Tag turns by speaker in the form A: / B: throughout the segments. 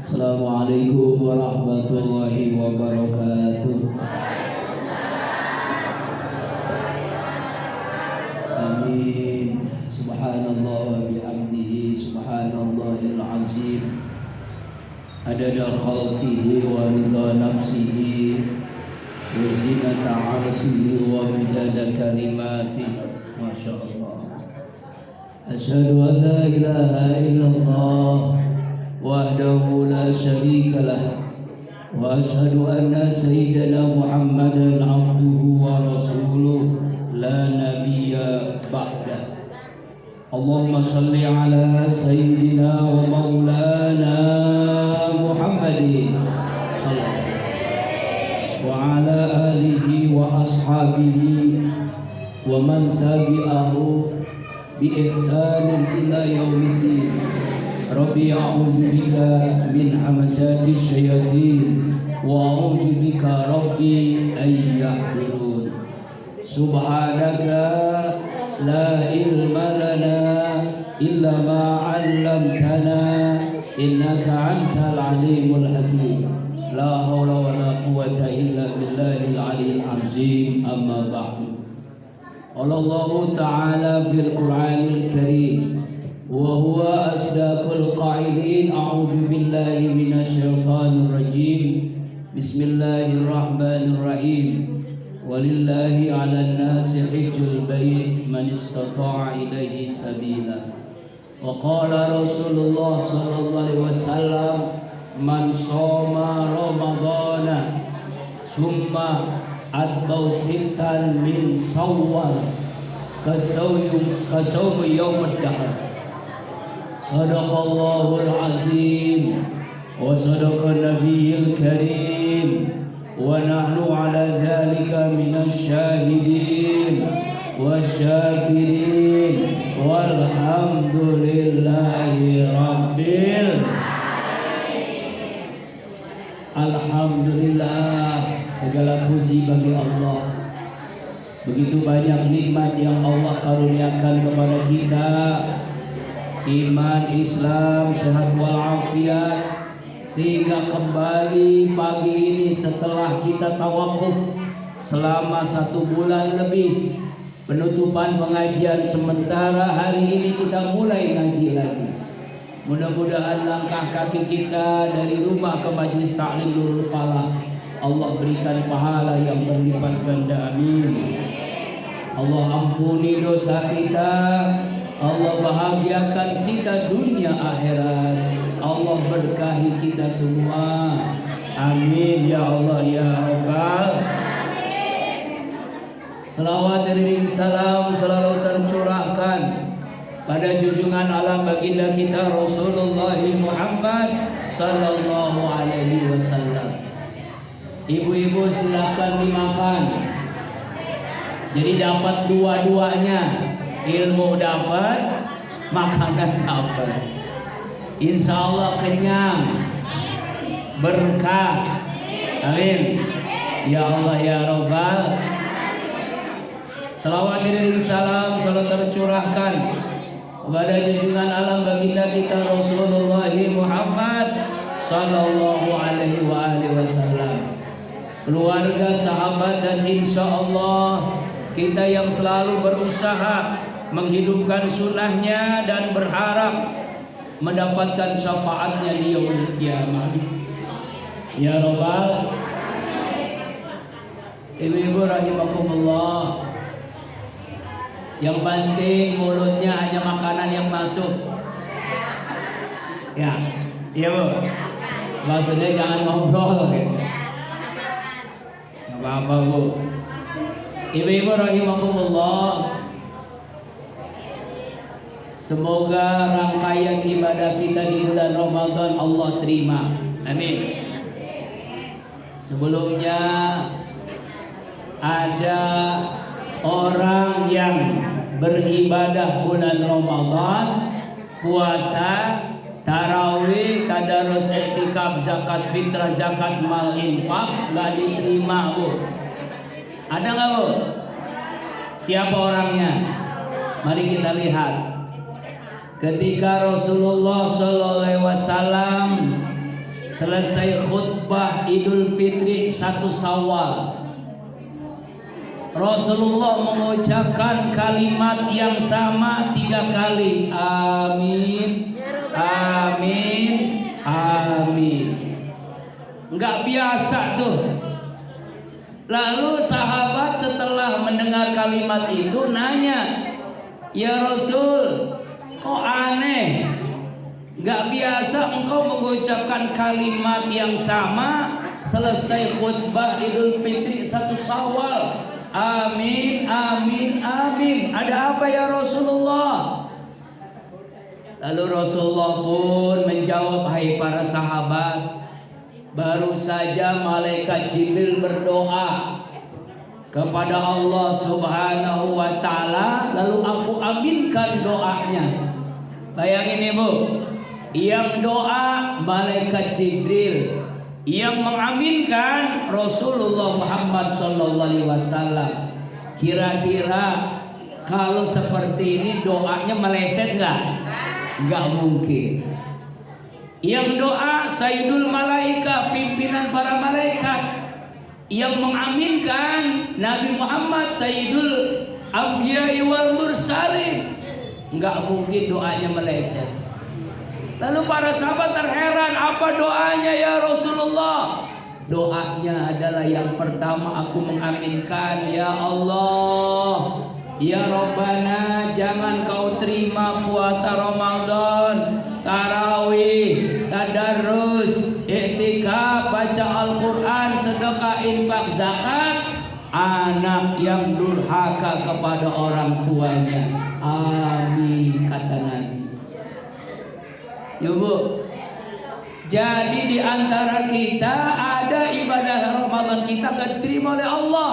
A: Assalamualaikum warahmatullahi wabarakatuh. Amin. Subhanallah wa bihamdihi subhanallahil azim. Adada khalqihi wa ridha nafsihi wa zinata arsihi wa midada kalimatihi. Masya Allah. Asyhadu an la ilaha illallah wahdahu la syarika lah wa asyhadu anna sayyidana Muhammadan abduhu wa rasuluh la nabiyya ba'da. Allahumma salli ala sayyidina wa maulana Muhammadin sallallahu wa ala alihi wa ashabihi wa man tabi'ahu bi ihsanin ila yaumiddin. Rabbi a'udzu bika min hamazati syayatin wa a'udzu bika rabbi ay yahdurun. Subhanaka la ilma lana illa ma 'allamtana innaka antal alimul hakim. La haula wa la quwwata illa billahil aliyyil azim. Amma ba'du. Allah Ta'ala fil Qur'anil Karim وهو أصدق القائلين أعوذ بالله من الشيطان الرجيم بسم الله الرحمن الرحيم ولله على الناس حج البيت من استطاع إليه سبيلا وقال رسول الله صلى الله عليه وسلم من صام رمضان ثم أتبع ستا من شوال كصوم يوم الدهر. Sadaqallahul azim wa sadaqan nabiyil karim wa nahnu ala dhalika minasy syahidin wasyakirin walhamdulillahi rabbil alamin. Alhamdulillah, segala puji bagi Allah. Begitu banyak nikmat yang Allah karuniakan kepada kita. Iman, Islam, sehat walafiat, sehingga kembali pagi ini setelah kita tawakuf selama 1 bulan lebih, penutupan pengajian sementara, hari ini kita mulai ngaji lagi. Mudah-mudahan langkah kaki kita dari rumah ke majlis ta'lim Nurul Falah Allah berikan pahala yang berlipat ganda, amin. Allah ampuni dosa kita, Allah bahagiakan kita dunia akhirat, Allah berkahi kita semua, amin ya Allah ya Rabbal. Selawat dan salam selalu tercurahkan pada junjungan alam baginda kita Rasulullah Muhammad sallallahu alaihi wasallam. Ibu-ibu silakan dimakan. Jadi dapat dua-duanya. Ilmu dapat, makanan dapat. Insya Allah kenyang, berkah, amin. Ya Allah ya Rabbal. Salawat dan salam selalu tercurahkan kepada junjungan alam baginda kita Rasulullah Muhammad sallallahu alaihi wasallam, keluarga, sahabat, dan insya Allah kita yang selalu berusaha menghidupkan sunnahnya dan berharap mendapatkan syafaatnya di yaumul kiamah. Ya Rabbal. Ibu-ibu rahimakumullah, yang penting mulutnya hanya makanan yang masuk. Ya, iya Bu. Maksudnya jangan ngobrol gitu. Gak apa-apa Bu. Ibu-ibu rahimakumullah, semoga rangkaian ibadah kita di bulan Ramadan Allah terima, amin. Sebelumnya ada orang yang beribadah bulan Ramadan, puasa, tarawih, tadarus, i'tikaf, zakat fitrah, zakat mal, infak, gak diterima Bu. Ada nggak Bu? Siapa orangnya? Mari kita lihat. Ketika Rasulullah SAW selesai khutbah Idul Fitri 1 Syawal, Rasulullah mengucapkan kalimat yang sama 3 kali. Amin, amin, amin. Enggak biasa tuh. Lalu sahabat setelah mendengar kalimat itu nanya, "Ya Rasul, kok aneh? Enggak biasa engkau mengucapkan kalimat yang sama selesai khutbah Idul Fitri 1 Syawal. Amin, amin, amin. Ada apa ya Rasulullah?" Lalu Rasulullah pun menjawab, "Hai para sahabat, baru saja malaikat Jibril berdoa kepada Allah Subhanahu wa Ta'ala, lalu aku aminkan doanya." Bayangin Ibu, yang doa malaikat Jibril, yang mengaminkan Rasulullah Muhammad SAW. Kira-kira kalau seperti ini doanya meleset nggak? Nggak mungkin. Yang doa Sayyidul Malaika, pimpinan para malaikat. Yang mengaminkan Nabi Muhammad Sayyidul Anbiya'i wal Mursalin. Nggak mungkin doanya meleset. Lalu para sahabat terheran, apa doanya ya Rasulullah? Doanya adalah yang pertama, aku mengaminkan, ya Allah, ya Rabbana, jangan kau terima puasa Ramadan, tarawih, tadarus, i'tikaf, baca Al-Quran, sedekah, infak, zakat, anak yang durhaka kepada orang tuanya. Amin, kata Nabi. Yuk Bu, jadi di antara kita ada ibadah Ramadan kita gak diterima oleh Allah.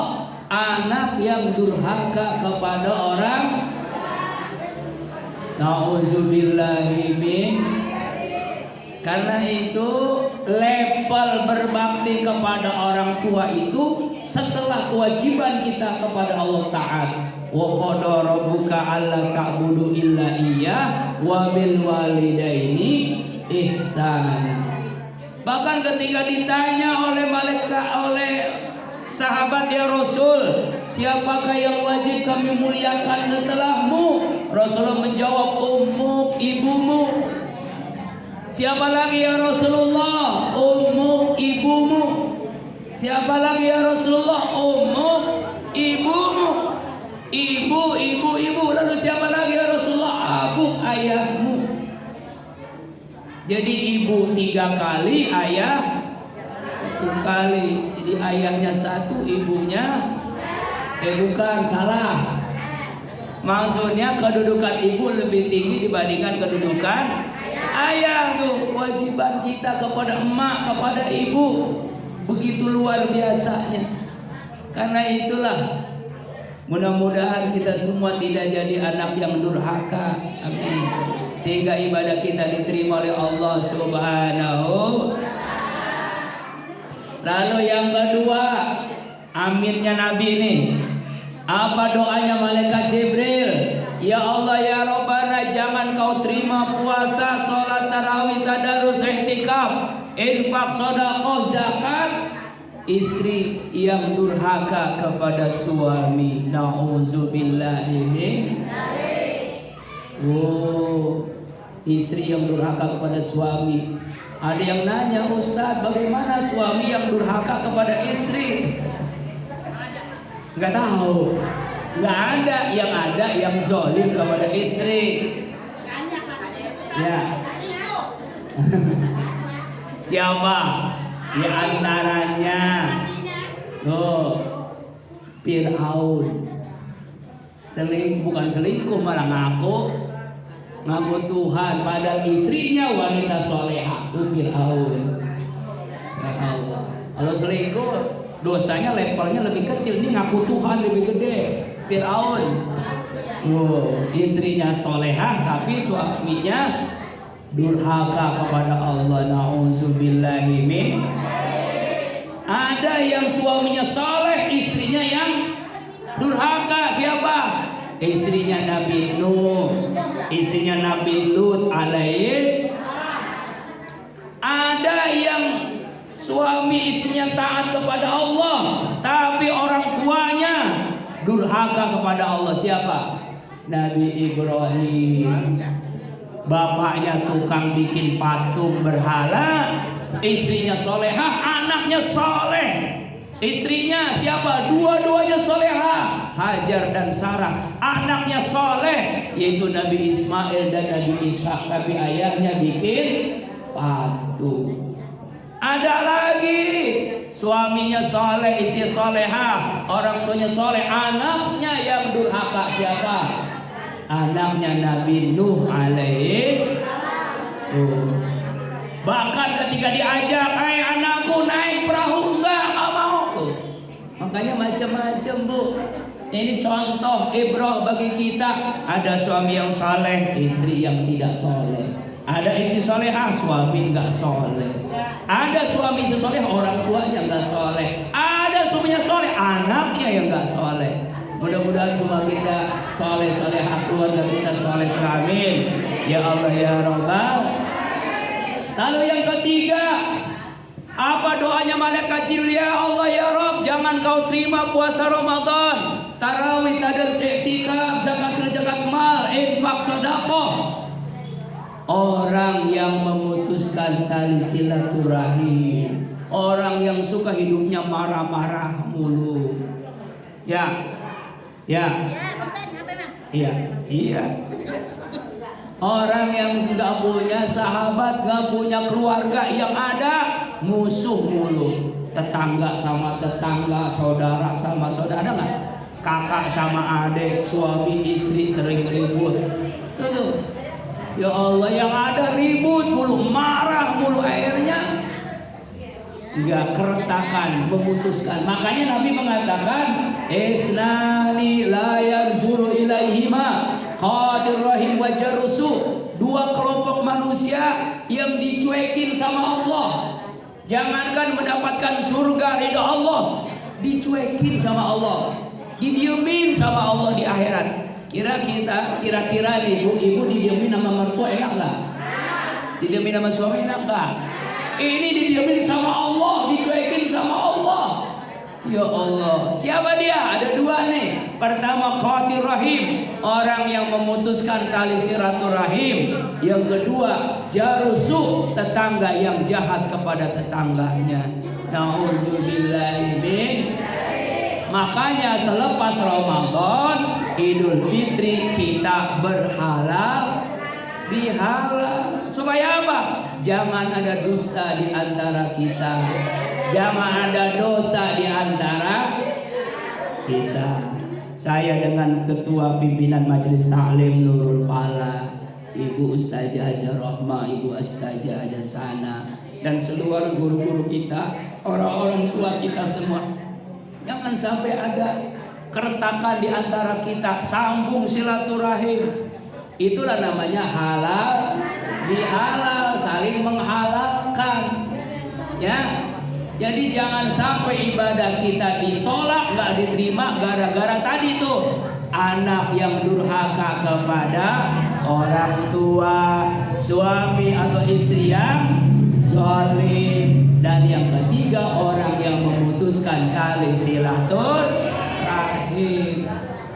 A: Anak yang durhaka kepada orang. Nauzubillahi min. Karena itu level berbakti kepada orang tua itu setelah kewajiban kita kepada Allah Ta'ala. Wa qada rabbuka alla ta'budu illa iyyah wa bil walidaini ihsana. Bahkan ketika ditanya oleh malaikat, oleh sahabat, ya Rasul, siapakah yang wajib kami muliakan setelahmu? Rasulullah menjawab, ummuk, ibumu. Siapa lagi ya Rasulullah? Ummuk, ibumu. Siapa lagi ya Rasulullah? Ummuk, ibumu. Ibu, ibu, ibu. Lalu siapa lagi ya Rasulullah? Abuk, ayahmu. Jadi ibu 3 kali, ayah 1 kali. Jadi ayahnya 1, ibunya bukan, salah. Maksudnya kedudukan ibu lebih tinggi dibandingkan kedudukan ayah. Tuh kewajiban kita kepada emak, kepada ibu begitu luar biasanya. Karena itulah mudah-mudahan kita semua tidak jadi anak yang durhaka. Amin. Sehingga ibadah kita diterima oleh Allah Subhanahu. Lalu yang kedua, aminnya Nabi ini. Apa doanya malaikat Jibril? Ya Allah, ya Rabbana, jangan kau terima puasa, sholat tarawih, tadarus, i'tikaf, infak, sedekah, zakat istri yang durhaka kepada suami. Nauzubillahi min. Oh, istri yang durhaka kepada suami. Ada yang nanya, Ustaz, bagaimana suami yang durhaka kepada istri? Nggak tahu. Nggak ada. Yang ada yang zalim kepada istri. Ya. Siapa? Di antaranya Fir'aun. Bukan selingkuh, malah ngaku Tuhan, padahal istrinya wanita soleha. Itu Fir'aun. Kalau selingkuh dosanya levelnya lebih kecil, ini ngaku Tuhan lebih gede. Fir'aun. Istrinya solehah tapi suaminya durhaka kepada Allah. Nauzubillahi min. Ada yang suaminya soleh, istrinya yang durhaka. Siapa? Istrinya Nabi Nuh, istrinya Nabi Lut alaihis. Ada yang Suami istrinya taat kepada Allah, tapi orang tuanya durhaka kepada Allah. Siapa? Nabi Ibrahim. Bapaknya tukang bikin patung berhala, istrinya solehah, anaknya soleh. Istrinya siapa? Dua-duanya solehah, Hajar dan Sarah. Anaknya soleh, yaitu Nabi Ismail dan Nabi Ishak. Tapi ayahnya bikin patung. Ada lagi, suaminya soleh, istrinya solehah, orang tuanya soleh, anaknya yang durhaka. Siapa? Anaknya Nabi Nuh alaihis. Bahkan ketika diajak, anakku naik perahu, enggak mau. Makanya macam-macam, Bu. Ini contoh ibrah bagi kita. Ada suami yang saleh, istri yang tidak soleh. Ada istri solehah, suami enggak soleh. Ada suami soleh, orang tuanya enggak soleh. Ada suaminya soleh, anaknya yang enggak soleh. Mudah-mudahan semua kita soleh-solehah, keluarga kita soleh, amin. Ya Allah ya Rabbal. Lalu yang ketiga, apa doanya malaikat Jibril? Ya Allah ya Rabb, jangan kau terima puasa Ramadan, tarawih, tadarus, i'tikaf, zakat, mal, infak, sedekah. Orang yang memutuskan tali silaturahim, orang yang suka hidupnya marah-marah mulu. Ya. Iya. Orang yang sudah punya sahabat, gak punya keluarga, yang ada musuh mulu. Tetangga sama tetangga, saudara sama saudara, nggak? Kakak sama adik, suami istri sering ribut. Tuh. Ya Allah, yang ada ribut mulu, marah mulu, akhirnya nggak keretakan, memutuskan. Makanya Nabi mengatakan, isnani la yanzuru ilaihima qadir rahim wa jarusu. Dua kelompok manusia yang dicuekin sama Allah. Jangankan mendapatkan surga ridha Allah, dicuekin sama Allah, didiemin sama Allah di akhirat. Kira-kira nih ibu didiemin sama mertua enak nggak? Didiemin sama suami enak nggak? Ini didiemin sama Allah, dicuekin sama Allah. Ya Allah, siapa dia? Ada dua nih. Pertama, qatir rahim, orang yang memutuskan tali silaturahim. Yang kedua, jarusu, tetangga yang jahat kepada tetangganya. Nauzubillahi min. Makanya selepas Ramadan, Idul Fitri kita berhalal bihalal. Supaya apa? Jangan ada dusta di antara kita. Jangan ada dosa di antara kita. Saya dengan Ketua Pimpinan Majelis Taklim Nurul Fala, Ibu Ustazah Hajar Rahmah, Ibu Ustazah Hajar Sana, dan seluruh guru-guru kita, orang-orang tua kita semua, jangan sampai ada keretakan di antara kita. Sambung silaturahim. Itulah namanya halal bihalal, saling menghalalkan. Ya. Jadi jangan sampai ibadah kita ditolak, nggak diterima gara-gara tadi tuh anak yang durhaka kepada orang tua, suami atau istri yang zalim, dan yang ketiga orang yang memutuskan tali silaturahim.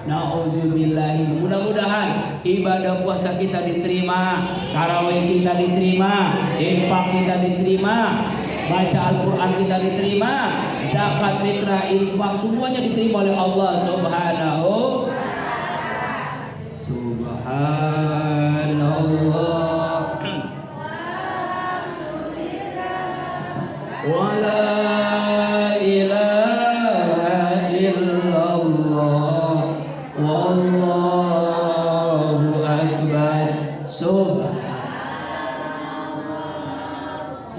A: Nauzubillahi. Mudah-mudahan ibadah puasa kita diterima, tarawih kita diterima, infak kita diterima, baca Al-Quran kita diterima, zakat, fitrah, infak, semuanya diterima oleh Allah Subhanahu. Subhanallah. Wala ilaha illallah, wallahu akbar. Subhanallah,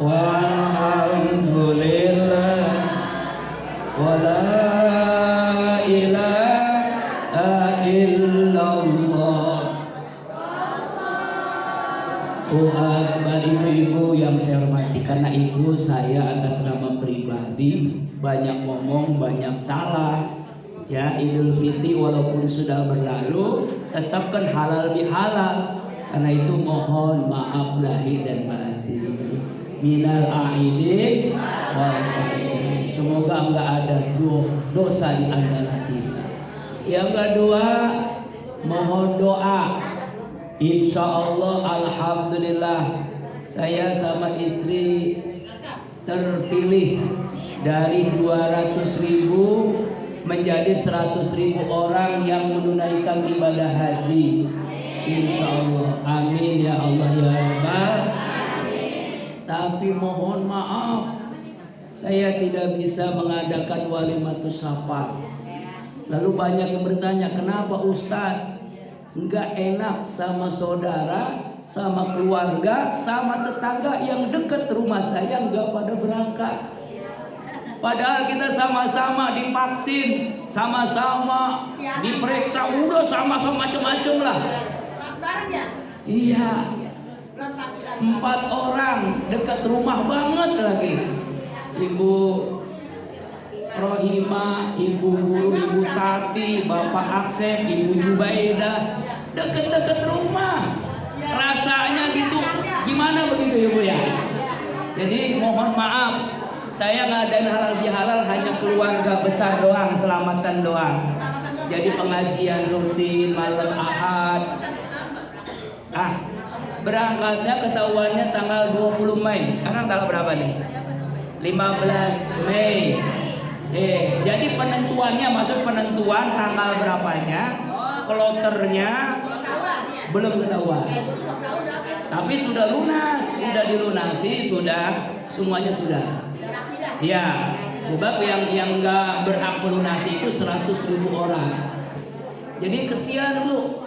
A: walhamdulillah, wala ilaha illallah. Akbar. Ibu-ibu yang saya hormati, karena ibu saya atas nama pribadi banyak ngomong, banyak salah. Ya, Idul Fitri walaupun sudah berlalu, tetapkan halal bihalal. Karena itu mohon maaf lahir dan batin. minal aidin wal faizin. Semoga enggak ada dosa di antara kita. Yang kedua, mohon doa. Insya Allah, alhamdulillah, saya sama istri terpilih dari 200.000 menjadi 100.000 orang yang menunaikan ibadah haji. Insya Allah, amin ya Allah ya Rabbal. Tapi mohon maaf, saya tidak bisa mengadakan walimatus safar. Lalu banyak yang bertanya, kenapa Ustadz nggak enak sama saudara, sama keluarga, sama tetangga yang dekat rumah saya nggak pada berangkat? Padahal kita sama-sama divaksin, sama-sama diperiksa, udah sama-sama macam-macam lah. Iya, 4 orang dekat rumah banget lagi. Ibu Rohima, Ibu Guru, Ibu Tati, Bapak Aksep, Ibu Jubaida, deket-deket rumah. Rasanya gitu, gimana begitu ya Bu ya? Jadi mohon maaf, saya ngadain halal bihalal hanya keluarga besar doang, selamatan doang. Jadi pengajian rutin malam Ahad. Berangkatnya ketahuannya tanggal 20 Mei. Sekarang tanggal berapa nih? 15 Mei. Jadi penentuannya, maksud penentuan tanggal berapanya, kloternya belum ketahuan. Tapi sudah lunas, sudah dilunasi, sudah semuanya sudah. Ya, sebab yang nggak berhak melunasi itu 100.000 orang. Jadi kesian Bu.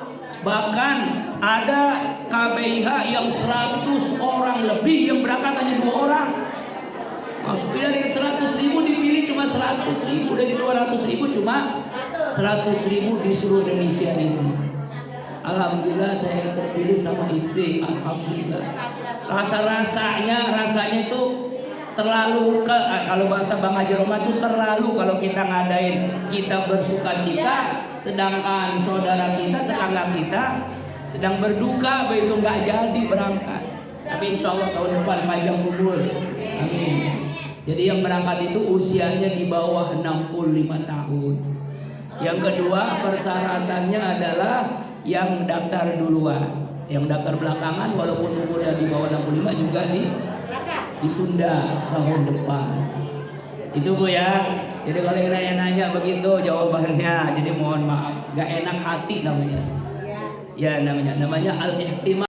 A: Bahkan ada KBIH yang 100 orang lebih yang berangkat hanya 2 orang. Maksudnya dari 100.000 dipilih cuma 100.000, dari 200.000 cuma 100.000 di seluruh Indonesia ini. Alhamdulillah saya terpilih sama istri. Alhamdulillah. Rasanya itu terlalu kalau bahasa Bang Haji Roma itu terlalu kalau kita ngadain, kita bersuka cita, sedangkan saudara kita, tetangga kita sedang berduka begitu nggak jadi berangkat. Tapi insya Allah tahun depan panjang umur. Amin. Jadi yang berangkat itu usianya di bawah 65 tahun. Yang kedua persyaratannya adalah yang daftar duluan. Yang daftar belakangan walaupun umurnya di bawah 65 juga ditunda tahun depan. Itu Bu ya. Jadi kalau yang nanya-nanya begitu jawabannya. Jadi mohon maaf, gak enak hati namanya. Ya namanya al-ihtimam.